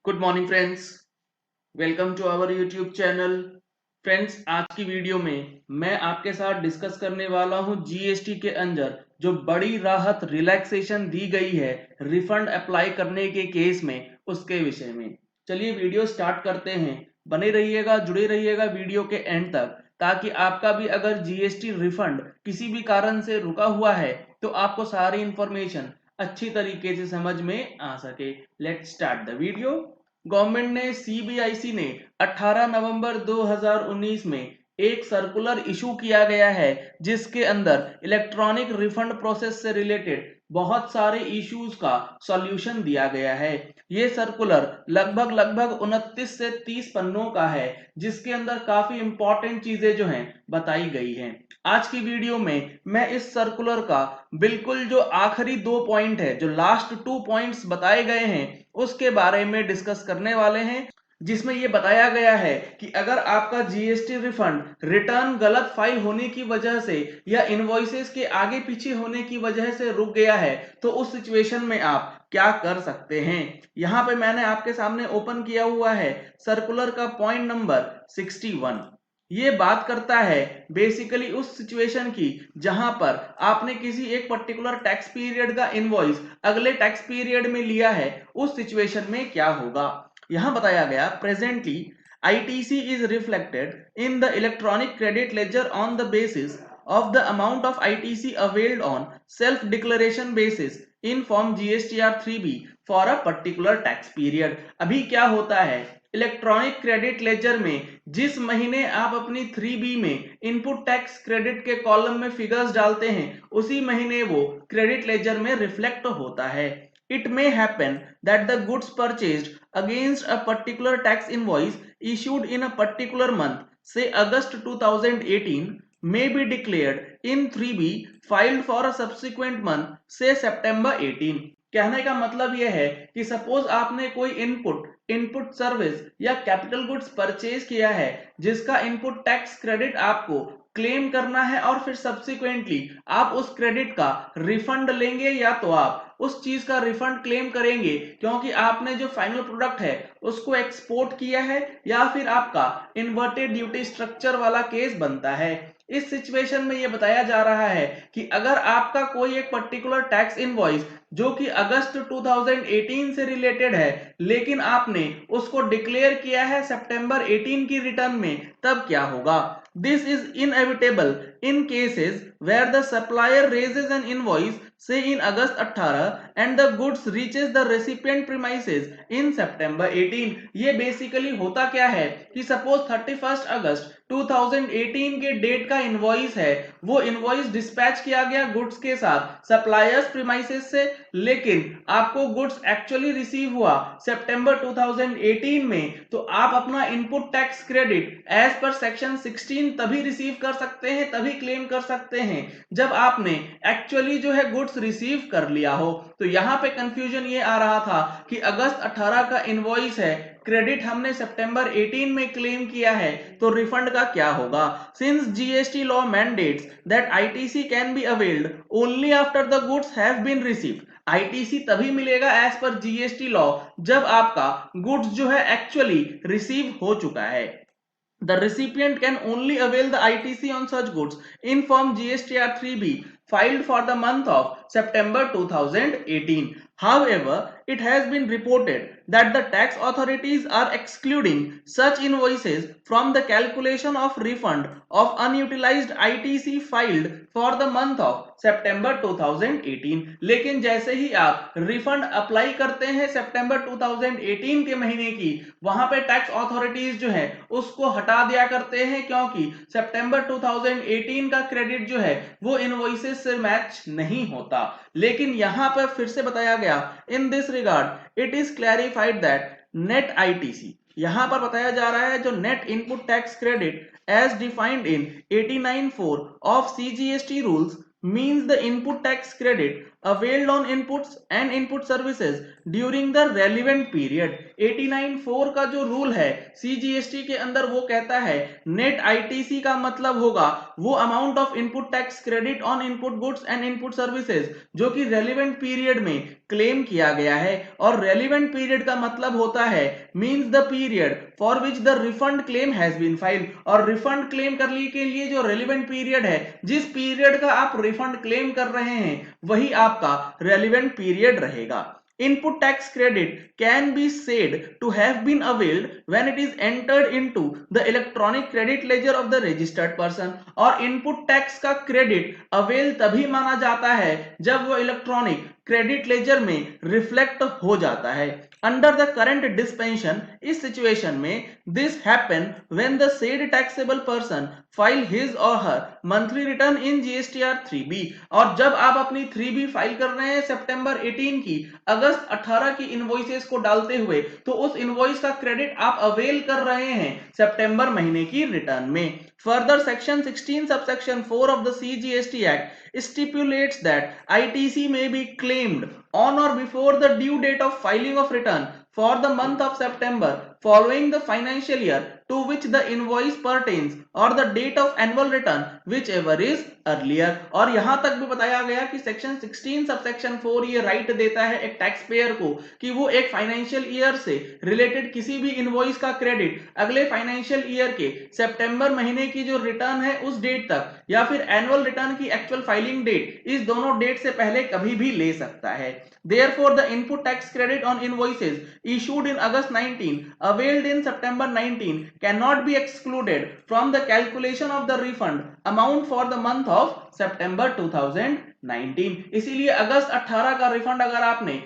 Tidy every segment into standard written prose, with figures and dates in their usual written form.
Good morning friends, welcome to our YouTube channel. Friends, आज की video में मैं आपके साथ डिस्कस करने वाला हूं जीएसटी के अंदर जो बड़ी राहत रिलैक्सेशन दी गई है रिफंड अप्लाई करने के केस में, उसके विषय में। चलिए वीडियो स्टार्ट करते हैं। बने रहिएगा, जुड़े रहिएगा वीडियो के एंड तक, ताकि आपका भी अगर जीएसटी रिफंड किसी भी कारण से रुका हुआ है तो आपको सारी इंफॉर्मेशन अच्छी तरीके से समझ में आ सके। Let's start the video. Government ने सीबीआईसी ने 18 नवंबर 2019 में एक सर्कुलर इशू किया गया है जिसके अंदर इलेक्ट्रॉनिक रिफंड प्रोसेस से रिलेटेड बहुत सारे इश्यूज का सॉल्यूशन दिया गया है। ये सर्कुलर लगभग 29 से 30 पन्नों का है, जिसके अंदर काफी इंपॉर्टेंट चीजें जो हैं बताई गई हैं। आज की वीडियो में मैं इस सर्कुलर का बिल्कुल जो आखिरी 2 पॉइंट है, जो लास्ट 2 पॉइंट्स बताए गए हैं, उसके बारे में डिस्कस करने वाले हैं, जिसमें यह बताया गया है कि अगर आपका जीएसटी रिफंड रिटर्न गलत फाइल होने की वजह से या इनवॉइसेस के आगे पीछे होने की वजह से रुक गया है तो उस सिचुएशन में आप क्या कर सकते हैं। यहां पे मैंने आपके सामने ओपन किया हुआ है सर्कुलर का पॉइंट नंबर 61। ये बात करता है बेसिकली उस सिचुएशन की जहां पर आपने किसी एक पर्टिकुलर टैक्स पीरियड का इनवॉइस अगले टैक्स पीरियड में लिया है, उस सिचुएशन में क्या होगा। यहां बताया गया presently ITC is reflected in the electronic credit ledger on the basis of the amount of ITC availed on self-declaration basis in form GSTR 3B for a particular tax period। अभी क्या होता है, इलेक्ट्रॉनिक क्रेडिट लेजर में जिस महीने आप अपनी 3B में इनपुट टैक्स क्रेडिट के कॉलम में फिगर्स डालते हैं, उसी महीने वो क्रेडिट लेजर में रिफ्लेक्ट होता है। It may happen that the goods purchased against a particular tax invoice issued in a particular month, say August 2018, may be declared in 3B filed for a subsequent month, say September 18। कहने का मतलब यह है कि suppose आपने कोई input service या capital goods purchase किया है जिसका इनपुट टैक्स क्रेडिट आपको क्लेम करना है, और फिर सब्सिक्वेंटली आप उस क्रेडिट का रिफंड लेंगे, या तो आप उस चीज का रिफंड क्लेम करेंगे क्योंकि आपने जो फाइनल प्रोडक्ट है उसको एक्सपोर्ट किया है, या फिर आपका इन्वर्टेड ड्यूटी स्ट्रक्चर वाला केस बनता है। इस सिचुएशन में यह बताया जा रहा है कि अगर आपका कोई एक पर्टिकुलर टैक्स इनवॉइस जो कि अगस्त 2018 से रिलेटेड है, लेकिन आपने उसको डिक्लेयर किया है सितंबर 18 की रिटर्न में, तब क्या होगा। This is inevitable in cases where the supplier raises an invoice, say in August 18, and the goods reaches the recipient premises in September 18। ये बेसिकली होता क्या है कि सपोज 31 अगस्त 2018 के डेट का इनवॉइस है, वो इनवॉइस डिस्पैच किया गया गुड्स के साथ सप्लायर्स प्रीमाइसेस से, लेकिन आपको गुड्स एक्चुअली रिसीव हुआ सितंबर 2018 में, तो आप अपना input tax credit as per section 16 तभी रिसीव कर सकते हैं, तभी क्लेम कर सकते हैं जब आपने एक्चुअली जो है गुड्स रिसीव कर लिया हो। तो यहां पे कंफ्यूजन ये आ रहा था कि अगस्त 18 का इनवॉइस है, क्रेडिट हमने सितंबर 18 में क्लेम किया है, तो रिफंड का क्या होगा। Since GST law mandates that ITC can be availed only after the goods have been received, ITC तभी मिलेगा एज पर जीएसटी लॉ जब आपका गुड्स जो है एक्चुअली रिसीव हो चुका है। The recipient can only avail the ITC on such goods in form GSTR 3B filed for the month of September 2018. However, it has been reported that the tax authorities are excluding such invoices from the calculation of refund of unutilized ITC filed for the month of September 2018। लेकिन जैसे ही आप refund apply करते हैं सितंबर 2018 के महीने की, वहां पे टैक्स ऑथोरिटीज जो है उसको हटा दिया करते हैं, क्योंकि सितंबर 2018 का क्रेडिट जो है वो इनवॉइसेस से मैच नहीं होता। लेकिन यहां पर फिर से बताया गया, in this regard it is clarified that net ITC, यहां पर बताया जा रहा है जो net input tax credit as defined in 89(4) of CGST rules means the input tax credit availed on inputs and input services during the relevant period। 89(4) का जो rule है CGST के अंदर वो कहता है नेट आईटीसी का मतलब होगा वो amount of input tax credit on input goods and input services जो कि रेलिवेंट पीरियड में क्लेम किया गया है। और रेलिवेंट पीरियड का मतलब होता है means the period for which the refund claim has been filed. और रिफंड क्लेम करने के लिए जो रेलिवेंट पीरियड है, जिस पीरियड का आप रिफंड क्लेम कर रहे हैं, वही आपका रेलिवेंट पीरियड रहेगा। Input tax credit can be said to have been availed when it is entered into the electronic credit ledger of the registered person। और इनपुट टैक्स का क्रेडिट अवेल तभी माना जाता है जब वो इलेक्ट्रॉनिक क्रेडिट लेजर में रिफ्लेक्ट हो जाता है। अंडर द करंट डिस्पेंशन, इस सिचुएशन में this happen when the said taxable person file his or her monthly return in GSTR 3B। और जब आप अपनी 3B फाइल कर रहे हैं सितंबर 18 की, अगस्त 18 की इनवॉइसेस को डालते हुए, तो उस इनवॉइस का क्रेडिट आप अवेल कर रहे हैं सितंबर महीने की रिटर्न में। Further, Section 16 subsection 4 of the CGST Act stipulates that ITC may be claimed on or before the due date of filing of return for the month of September following the financial year to which the invoice pertains or the date of annual return whichever is earlier। और यहां तक भी बताया गया कि section 16 subsection 4 ये right देता है एक टैक्स पेयर को कि वो एक फाइनेंशियल ईयर से रिलेटेड किसी भी इनवॉइस का क्रेडिट अगले फाइनेंशियल ईयर के सितंबर महीने की जो रिटर्न है उस डेट तक, या फिर एनुअल रिटर्न की एक्चुअल फाइलिंग डेट, इस दोनों डेट से पहले कभी भी ले सकता है। Therefore, the input tax credit on invoices issued in August 19, availed in September 19, cannot be excluded from the calculation of the refund amount for the month of September 2019। इसीलिए अगस्त 18 का रिफंड अगर आपने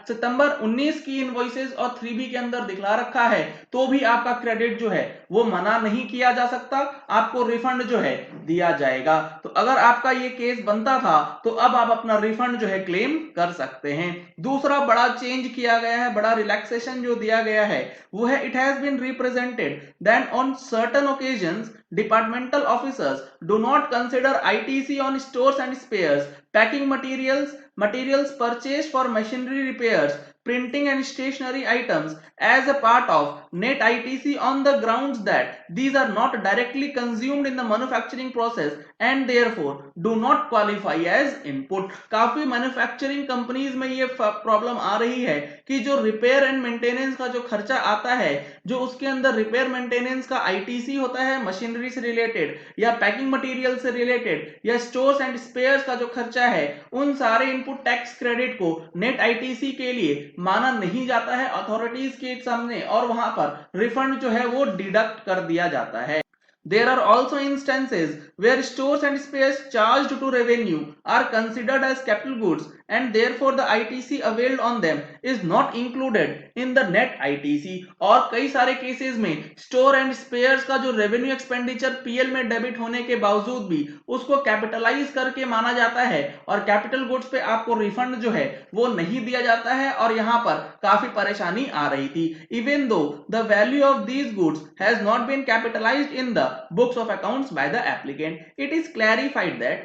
सितंबर 19 की इनवॉइसेस और 3B के अंदर दिखला रखा है, तो भी आपका क्रेडिट जो है वो मना नहीं किया जा सकता, आपको रिफंड जो है दिया जाएगा। तो अगर आपका ये केस बनता था, तो अब आप अपना रिफंड जो है क्लेम कर सकते हैं। दूसरा बड़ा चेंज किया गया है, बड़ा रिलैक्सेशन जो दिया गया है, वो है it has been represented that on certain occasions departmental officers do not consider ITC on stores and spares, packing materials purchased for machinery repairs, printing and stationery items as a part of net ITC on the grounds that these are not directly consumed in the manufacturing process and therefore do not qualify as input। काफी manufacturing companies में ये problem आ रही है कि जो repair and maintenance का जो खर्चा आता है, जो उसके अंदर रिपेयर मेंटेनेंस का ITC होता है मशीनरी से रिलेटेड या पैकिंग मटेरियल से रिलेटेड या स्टोर्स एंड स्पेयर्स का जो खर्चा है, उन सारे इनपुट टैक्स क्रेडिट को नेट ITC के लिए माना नहीं जाता है अथॉरिटीज के सामने, और वहां पर रिफंड जो है वो डिडक्ट कर दिया जाता है। There are also instances where stores and spares charged to revenue are considered as capital goods and therefore the ITC availed on them is not included in the net ITC। और कई सारे cases में store and spheres का जो revenue expenditure PL में debit होने के बावजूद भी उसको कैपिटलाइज करके माना जाता है और कैपिटल गुड्स पे आपको रिफंड जो है वो नहीं दिया जाता है, और यहाँ पर काफी परेशानी आ रही थी। Even though the value of these goods has not been capitalized in the books of accounts by the applicant, it is clarified that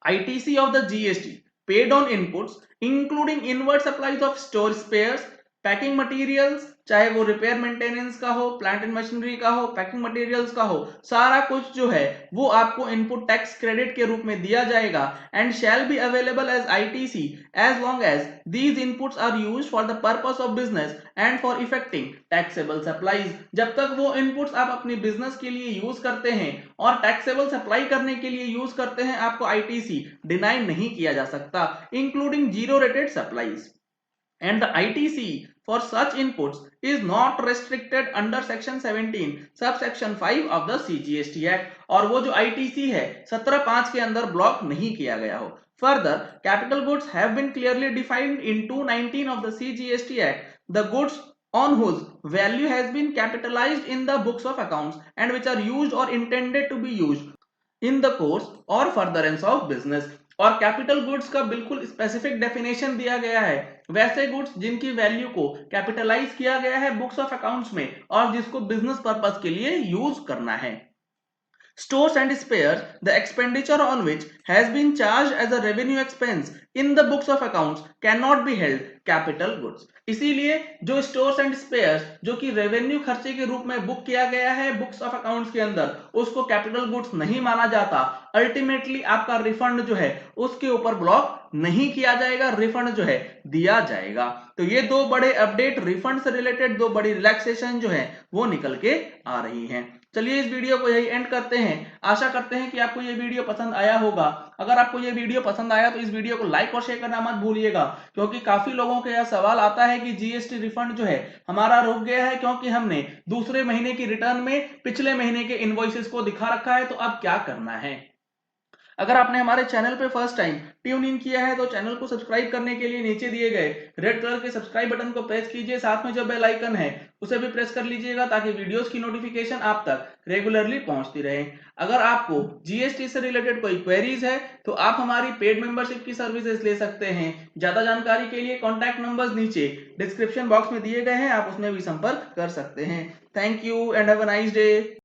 ITC of the GST paid on inputs including inward supplies of store spares, packing materials, चाहे वो repair maintenance का हो, plant and machinery का हो, packing materials का हो, सारा कुछ जो है वो आपको इनपुट टैक्स क्रेडिट के रूप में दिया जाएगा and shall be available as ITC as long as these inputs are used for the purpose of business and for effecting taxable supplies. जब तक वो इनपुट्स आप अपनी बिजनेस के लिए यूज करते हैं और टैक्सेबल सप्लाई करने के लिए यूज करते हैं, आपको ITC डिनाई नहीं किया जा सकता, including zero rated supplies. And the ITC for such inputs is not restricted under section 17 subsection 5 of the CGST Act। और वो जो ITC है 17(5) के अंदर ब्लॉक नहीं किया गया हो। Further, capital goods have been clearly defined in 219 of the CGST Act, the goods on whose value has been capitalized in the books of accounts and which are used or intended to be used in the course or furtherance of business। और capital goods का बिल्कुल specific definition दिया गया है, वैसे goods जिनकी value को capitalise किया गया है बुक्स ऑफ अकाउंट्स में और जिसको बिजनेस पर्पस के लिए यूज करना है। Stores and spares, the expenditure on which has been charged as a revenue expense in the books of accounts cannot be held capital goods। इसीलिए जो स्टोर्स एंड स्पेयर्स जो कि रेवेन्यू खर्चे के रूप में बुक किया गया है बुक्स ऑफ अकाउंट्स के अंदर, उसको कैपिटल गुड्स नहीं माना जाता। अल्टीमेटली आपका रिफंड जो है उसके ऊपर ब्लॉक नहीं किया जाएगा, रिफंड जो है दिया जाएगा। तो ये दो बड़े अपडेट रिफंड से रिलेटेड, दो बड़ी रिलैक्सेशन जो है वो निकल के आ रही हैं। चलिए इस वीडियो को यही एंड करते हैं। आशा करते हैं कि आपको ये वीडियो पसंद आया होगा। अगर आपको ये वीडियो पसंद आया तो इस वीडियो को लाइक और शेयर करना मत भूलिएगा, क्योंकि काफी लोगों के यह सवाल आता है कि जीएसटी रिफंड जो है हमारा रुक गया है क्योंकि हमने दूसरे महीने की रिटर्न में पिछले महीने के इनवॉइसेस को दिखा रखा है, तो अब क्या करना है। अगर आपने हमारे चैनल पे फर्स्ट टाइम ट्यून इन किया है तो चैनल को सब्सक्राइब करने के लिए नीचे दिए गए रेड कलर के सब्सक्राइब बटन को प्रेस कीजिए, साथ में जो बेल आइकन है उसे भी प्रेस कर लीजिएगा ताकि वीडियोस की नोटिफिकेशन आप तक रेगुलरली पहुंचती रहे। अगर आपको जीएसटी से रिलेटेड कोई क्वेरीज है तो आप हमारी पेड मेंबरशिप की सर्विसेज ले सकते हैं। ज्यादा जानकारी के लिए कॉन्टैक्ट नंबर्स नीचे डिस्क्रिप्शन बॉक्स में दिए गए हैं, आप उसमें भी संपर्क कर सकते हैं। Thank you and have a nice day.